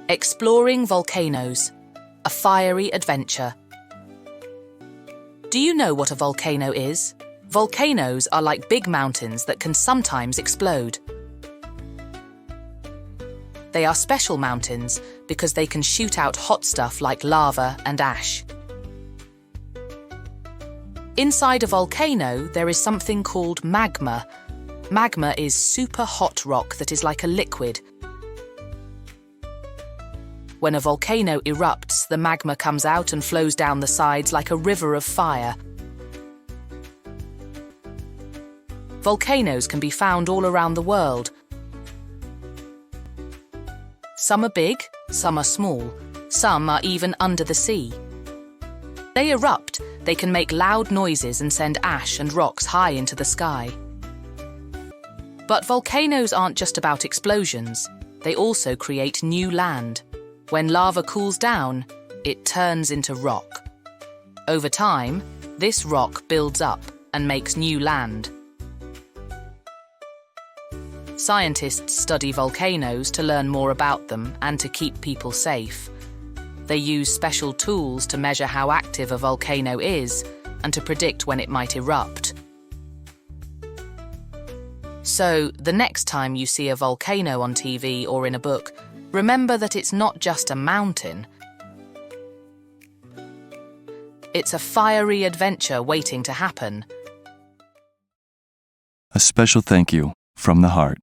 Exploring volcanoes, a fiery adventure. Do you know what a volcano is? Volcanoes are like big mountains that can sometimes explode. They are special mountains because they can shoot out hot stuff like lava and ash. Inside a volcano, there is something called magma. Magma is super hot rock that is like a liquid. When a volcano erupts, the magma comes out and flows down the sides like a river of fire. Volcanoes can be found all around the world. Some are big, some are small, some are even under the sea. They erupt, they can make loud noises and send ash and rocks high into the sky. But volcanoes aren't just about explosions, they also create new land. When lava cools down, it turns into rock. Over time, this rock builds up and makes new land. Scientists study volcanoes to learn more about them and to keep people safe. They use special tools to measure how active a volcano is and to predict when it might erupt. So, the next time you see a volcano on TV or in a book, remember that it's not just a mountain. It's a fiery adventure waiting to happen. A special thank you from the heart.